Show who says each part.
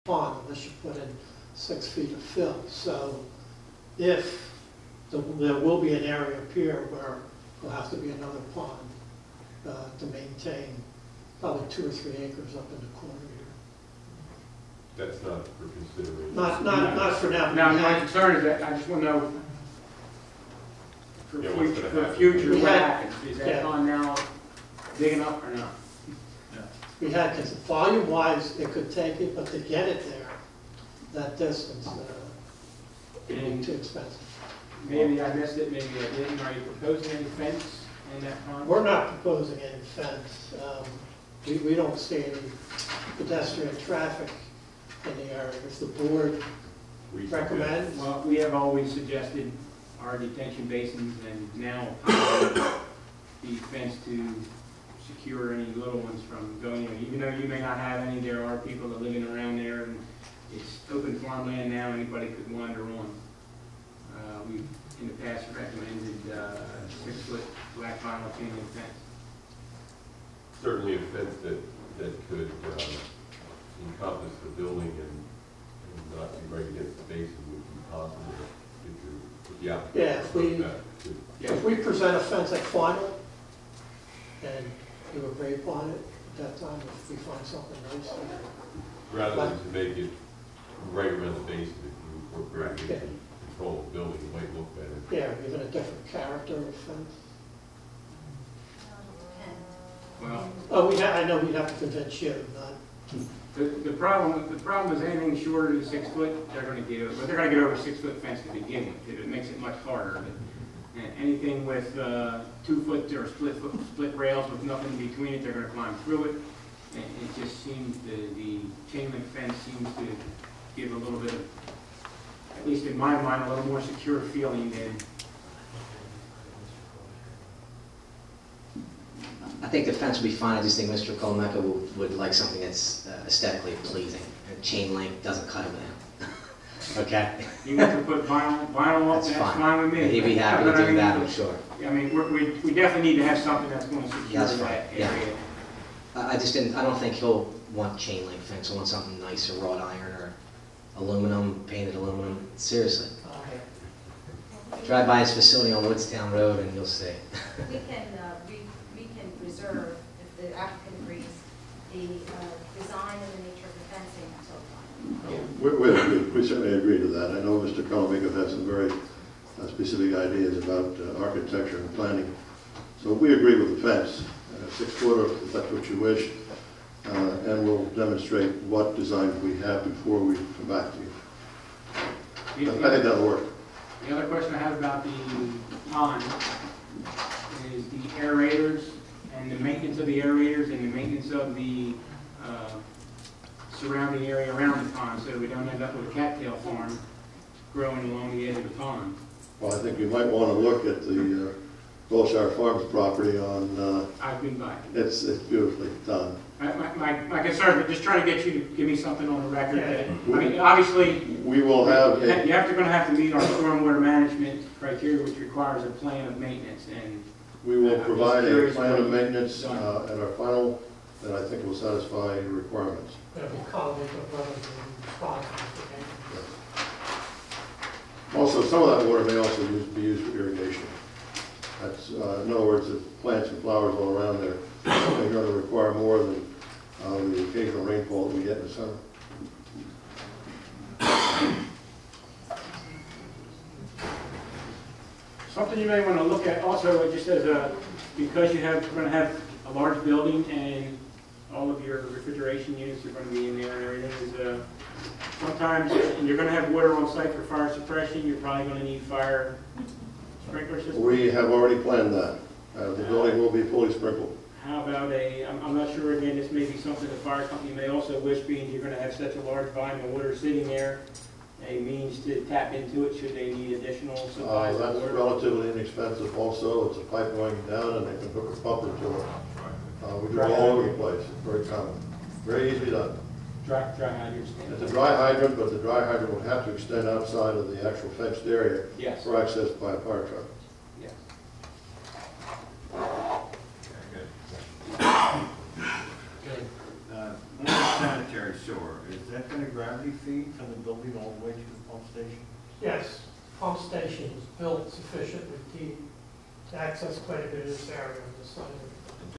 Speaker 1: pond unless you put in 6 feet of fill. So if there will be an area up here where there'll have to be another pond to maintain probably 2 or 3 acres up in the corner here.
Speaker 2: That's not for consideration.
Speaker 1: Not for now.
Speaker 3: Now, my concern is that I just want to know for future what happens. Is that pond now big enough or not?
Speaker 1: We had, because volume-wise, it could take it, but to get it there, that distance, it would be too expensive.
Speaker 3: Maybe I missed it, maybe I didn't. Are you proposing any fence on that pond?
Speaker 1: We're not proposing any fence. We don't see any pedestrian traffic in the area. If the board recommends.
Speaker 3: Well, we have always suggested our detention basins and now be fenced to secure any little ones from going in. Even though you may not have any, there are people that living around there, and it's open farmland now. Anybody could wander on. We've in the past recommended 6-foot black vinyl chain link fence.
Speaker 2: Certainly a fence that could encompass the building and not be right against the basin would be possible if the applicant.
Speaker 1: Yeah, if we present a fence at final and you agree upon it at that time, if we find something nice.
Speaker 2: Rather than to make it right around the basin, if you incorporate it and control the building, it might look better.
Speaker 1: Yeah, even a different character of fence.
Speaker 3: Well,
Speaker 1: I know we'd have to convince you, not.
Speaker 3: The problem is anything shorter than 6 foot, they're going to get over. But they're going to get over a 6-foot fence to begin with. It makes it much harder. But anything with 2 foot or split rails with nothing between it, they're going to climb through it. And it just seems the chain link fence seems to give a little bit of, at least in my mind, a little more secure feeling than.
Speaker 4: I think the fence would be fine. I just think Mr. Colomecca would like something that's aesthetically pleasing. And chain link doesn't cut him down. Okay?
Speaker 3: You want to put vinyl up, that's fine with me.
Speaker 4: He'd be happy to do that, I'm sure.
Speaker 3: I mean, we definitely need to have something that's going to secure that area.
Speaker 4: Yeah. I don't think he'll want chain link fence. He'll want something nicer, wrought iron or aluminum, painted aluminum. Seriously. Drive by his facility on Woodstown Road and you'll see.
Speaker 5: We can reserve, if the applicant agrees, the design and the nature of the fencing until final.
Speaker 6: We certainly agree to that. I know Mr. Colomecca has some very specific ideas about architecture and planning. So we agree with the fence, 6-footer, if that's what you wish, and we'll demonstrate what designs we have before we come back to you. I think that'll work.
Speaker 3: The other question I have about the pond is the aerators and the maintenance of the aerators and the maintenance of the surrounding area around the pond, so we don't end up with a cattail farm growing along the edge of the pond.
Speaker 6: Well, I think you might want to look at the Wilshire Farms property on.
Speaker 3: I've been by.
Speaker 6: It's beautifully done.
Speaker 3: My concern, but just trying to get you to give me something on the record that, I mean, obviously,
Speaker 6: we will have
Speaker 3: you're going to have to meet our stormwater management criteria, which requires a plan of maintenance, and
Speaker 6: we will provide a plan of maintenance at our final that I think will satisfy your requirements. Also, some of that water may also be used for irrigation. That's, in other words, the plants and flowers all around there are going to require more than the occasional rainfall that we get in the summer.
Speaker 3: Something you may want to look at also, just as because you're going to have a large building and all of your refrigeration units are going to be in there and everything, is sometimes you're going to have water on site for fire suppression. You're probably going to need fire sprinkler system.
Speaker 6: We have already planned that. The building will be fully sprinkled.
Speaker 3: How about I'm not sure, again, this may be something the fire company may also wish, being you're going to have such a large volume of water sitting there, a means to tap into it should they need additional supplies of
Speaker 6: That's
Speaker 3: water.
Speaker 6: relatively inexpensive also. It's a pipe going down and they can hook a pump into it. We do it all over the place. It's very common. Very easily done.
Speaker 3: Dry hydrant.
Speaker 6: It's a dry hydrant, but the dry hydrant would have to extend outside of the actual fenced area
Speaker 3: Yes.
Speaker 6: for access by a fire truck.
Speaker 3: Yes.
Speaker 7: Good. On the sanitary sewer, is that gonna gravity feed from the building all the way to the pump station?
Speaker 1: Yes, pump station was built sufficiently deep to access quite a bit of this area on the side of